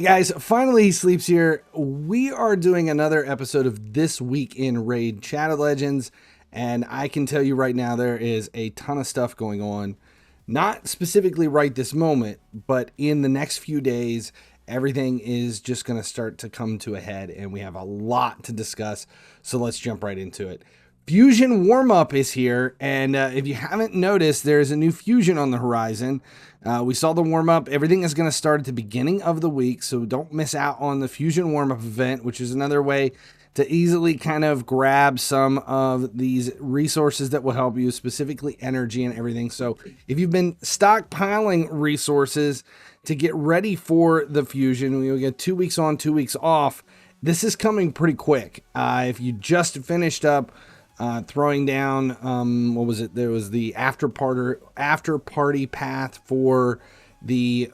Guys, finally he sleeps here. We are doing another episode of This Week in Raid Shadow Legends, and I can tell you right now there is a ton of stuff going on. Not specifically right this moment, but in the next few days, everything is just going to start to come to a head, and we have a lot to discuss, so let's jump right into it. Fusion warm-up is here, and if you haven't noticed, there's a new Fusion on the horizon. We saw the warm-up. Everything is going to start at the beginning of the week, so don't miss out on the Fusion warm-up event, which is another way to easily kind of grab some of these resources that will help you, specifically energy and everything. So if you've been stockpiling resources to get ready for the Fusion, we'll get 2 weeks on, 2 weeks off. This is coming pretty quick. If you just finished up throwing down, what was it? There was the after party path for the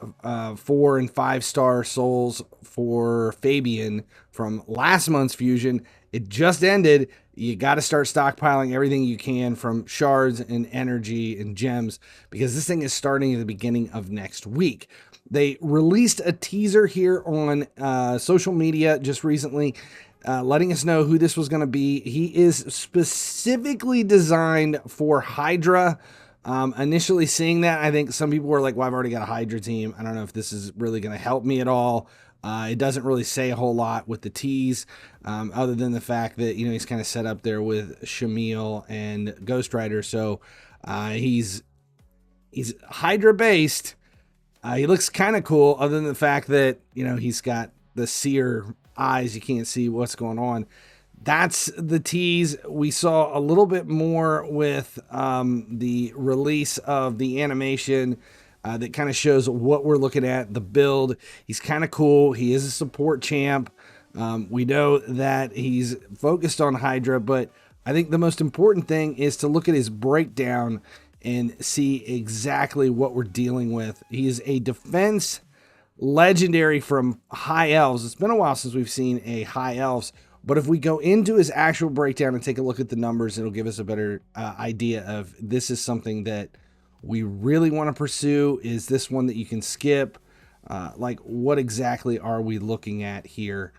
4 and 5 star souls for Fabian from last month's Fusion. It just ended. You got to start stockpiling everything you can from shards and energy and gems, because this thing is starting at the beginning of next week. They released a teaser here on social media just recently, letting us know who this was going to be. He is specifically designed for HYDRA. Initially seeing that, I think some people were like, well, I've already got a HYDRA team. I don't know if this is really going to help me at all. It doesn't really say a whole lot with the T's, other than the fact that, you know, he's kind of set up there with Shamil and Ghost Rider. So he's HYDRA based. He looks kind of cool, other than the fact that, you know, he's got the seer eyes. You can't see what's going on. That's the tease. We saw a little bit more with the release of the animation that kind of shows what we're looking at, the build. He's kind of cool. He is a support champ. We know that he's focused on HYDRA, but I think the most important thing is to look at his breakdown and see exactly what we're dealing with. He is a defense legendary from High Elves. It's been a while since we've seen a High Elves, but if we go into his actual breakdown and take a look at the numbers, it'll give us a better idea of this is something that we really want to pursue. Is this one that you can skip? Like, what exactly are we looking at here?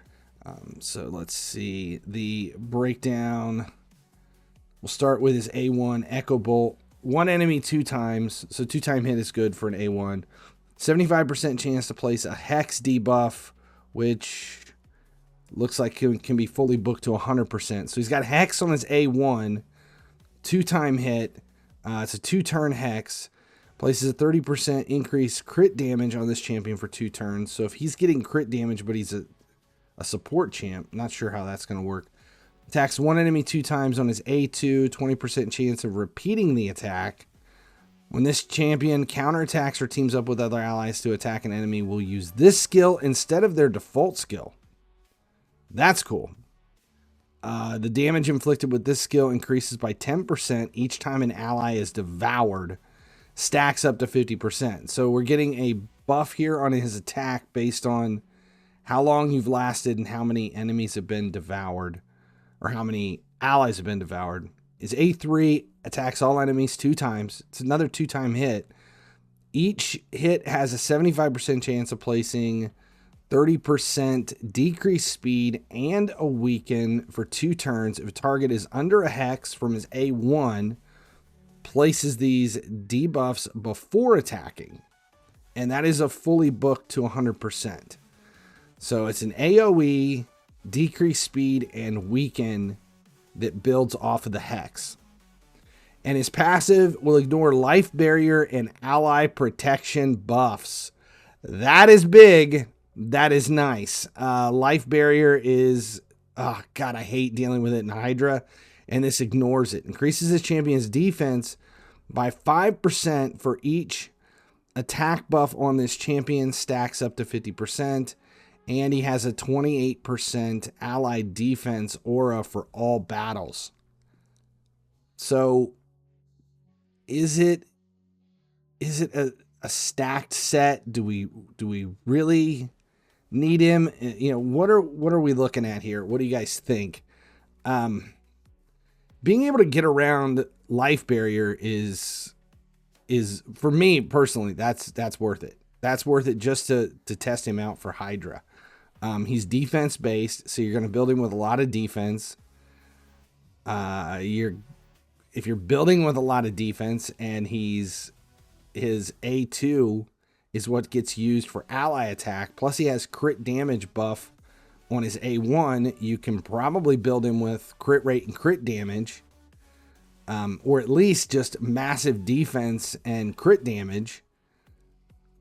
So let's see the breakdown. We'll start with his A1 Echo Bolt. One enemy 2 times, so 2-time hit is good for an A1. 75% chance to place a Hex debuff, which looks like it can be fully booked to 100%. So he's got Hex on his A1, 2-time hit. It's a 2-turn Hex. Places a 30% increase crit damage on this champion for 2 turns. So if he's getting crit damage, but he's a support champ, not sure how that's going to work. Attacks one enemy 2 times on his A2, 20% chance of repeating the attack. When this champion counterattacks or teams up with other allies to attack an enemy, will use this skill instead of their default skill. That's cool. The damage inflicted with this skill increases by 10% each time an ally is devoured. Stacks up to 50%. So we're getting a buff here on his attack based on how long you've lasted and how many enemies have been devoured, or how many allies have been devoured. His A3 attacks all enemies 2 times. It's another 2-time hit. Each hit has a 75% chance of placing 30% decreased speed and a weaken for 2 turns. If a target is under a Hex from his A1, places these debuffs before attacking. And that is a fully booked to 100%. So it's an AoE, decreased speed, and weaken that builds off of the Hex. And his passive will ignore life barrier and ally protection buffs. That is big. That is nice. Life barrier is, oh God, I hate dealing with it in HYDRA. And this ignores it. Increases his champion's defense by 5% for each attack buff on this champion. Stacks up to 50%. And he has a 28% allied defense aura for all battles. So is it a stacked set? Do we really need him? You know, what are we looking at here? What do you guys think? Being able to get around life barrier is for me personally, that's worth it. That's worth it just to test him out for HYDRA. He's defense based, so you're going to build him with a lot of defense. If you're building with a lot of defense, and his A2 is what gets used for ally attack, plus he has crit damage buff on his A1, you can probably build him with crit rate and crit damage, or at least just massive defense and crit damage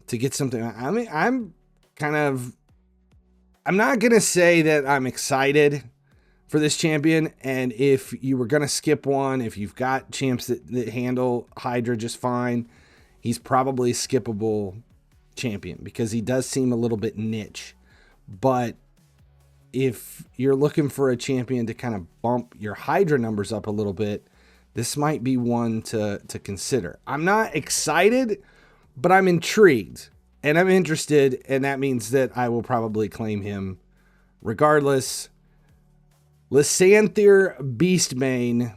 to get something. I mean, I'm not going to say that I'm excited for this champion, and if you were going to skip one, if you've got champs that handle HYDRA just fine, he's probably a skippable champion because he does seem a little bit niche. But if you're looking for a champion to kind of bump your HYDRA numbers up a little bit, this might be one to consider. I'm not excited, but I'm intrigued and I'm interested, and that means that I will probably claim him regardless. Lysanther Beastbane,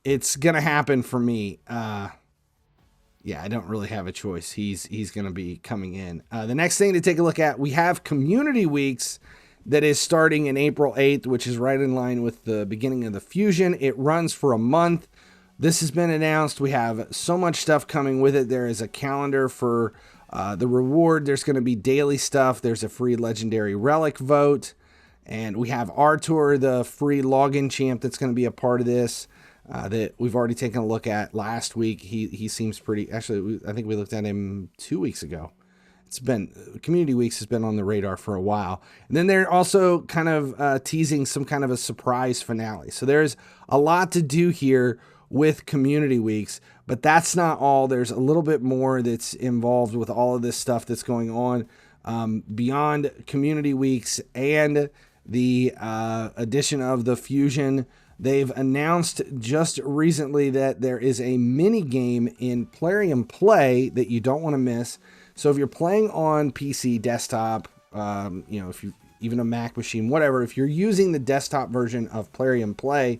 it's gonna happen for me. Yeah, I don't really have a choice. He's gonna be coming in. The next thing to take a look at, we have Community Weeks that is starting in April 8th, which is right in line with the beginning of the Fusion. It runs for a month. This has been announced. We have so much stuff coming with it. There is a calendar for the reward. There's going to be daily stuff. There's a free legendary relic vote. And we have Artur, the free login champ that's going to be a part of this, that we've already taken a look at last week. He seems pretty, actually, I think we looked at him 2 weeks ago. It's been, Community Weeks has been on the radar for a while. And then they're also kind of teasing some kind of a surprise finale. So there's a lot to do here with Community Weeks, but that's not all. There's a little bit more that's involved with all of this stuff that's going on beyond Community Weeks and the addition of the Fusion. They've announced just recently that there is a mini game in Plarium Play that you don't want to miss. So if you're playing on PC, desktop, if you even a Mac machine, whatever, if you're using the desktop version of Plarium Play,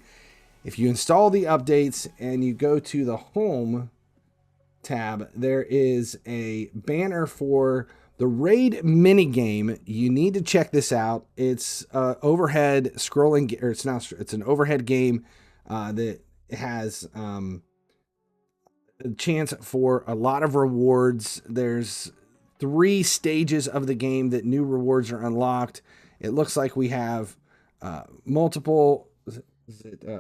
if you install the updates and you go to the Home tab, there is a banner for the Raid minigame. You need to check this out. It's overhead scrolling, or it's an overhead game that has a chance for a lot of rewards. There's 3 stages of the game that new rewards are unlocked. It looks like we have multiple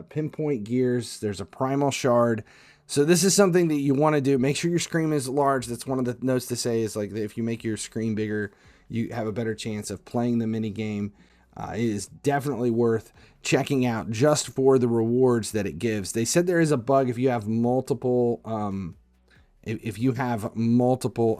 pinpoint gears. There's a primal shard. So this is something that you want to do. Make sure your screen is large. That's one of the notes to say, is like if you make your screen bigger, you have a better chance of playing the mini game. It is definitely worth checking out just for the rewards that it gives. They said there is a bug if you have multiple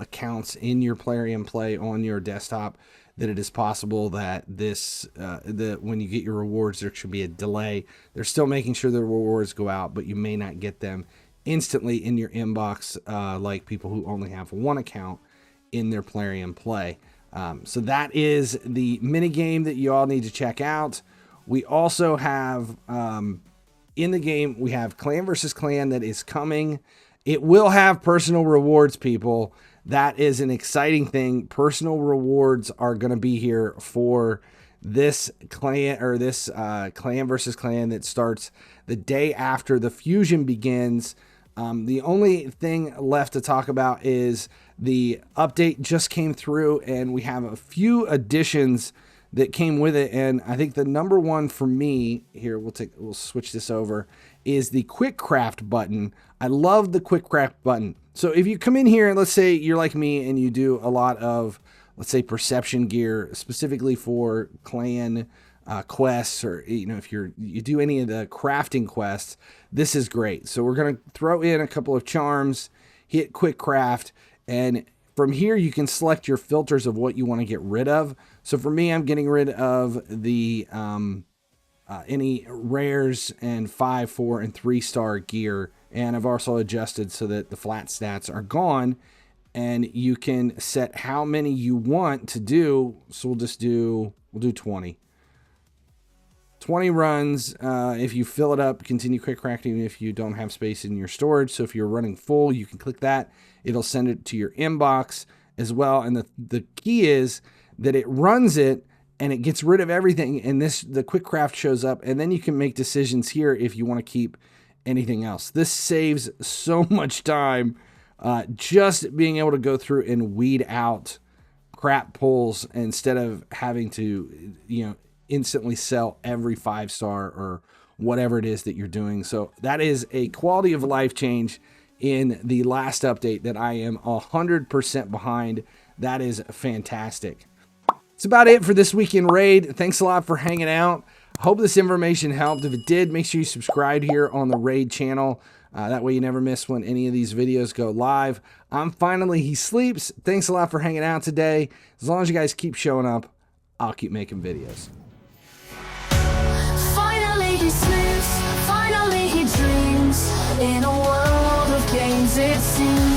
accounts in your Plarium Play on your desktop, that it is possible that when you get your rewards, there should be a delay. They're still making sure the rewards go out, but you may not get them instantly in your inbox like people who only have one account in their Plarium Play. So that is the mini game that you all need to check out. We also have in the game, we have Clan versus Clan that is coming. It will have personal rewards, people. That is an exciting thing. Personal rewards are going to be here for this clan, or this Clan versus Clan that starts the day after the Fusion begins. The only thing left to talk about is the update just came through, and we have a few additions that came with it. And I think the number one for me here, we'll switch this over, is the quick craft button. I love the quick craft button. So if you come in here and let's say you're like me and you do a lot of, let's say, perception gear specifically for clan quests, or if you do any of the crafting quests, this is great. So we're going to throw in a couple of charms, hit quick craft, and from here you can select your filters of what you want to get rid of. So for me, I'm getting rid of the any rares and 5, 4, and 3-star gear, and I've also adjusted so that the flat stats are gone, and you can set how many you want to do. So we'll do 20 runs. If you fill it up, continue quick crafting if you don't have space in your storage. So if you're running full, you can click that. It'll send it to your inbox, as well. And the key is that it runs it and it gets rid of everything. And the quick craft shows up, and then you can make decisions here if you want to keep anything else. This saves so much time, just being able to go through and weed out crap pulls instead of having to, instantly sell every 5-star or whatever it is that you're doing. So that is a quality of life change in the last update that I am 100% behind. That is fantastic. That's about it for this week in Raid. Thanks a lot for hanging out. Hope this information helped. If it did, make sure you subscribe here on the Raid channel. That way you never miss when any of these videos go live. I'm Finally He Sleeps. Thanks a lot for hanging out today. As long as you guys keep showing up, I'll keep making videos. Finally he sleeps, finally he dreams. In a world of games it seems.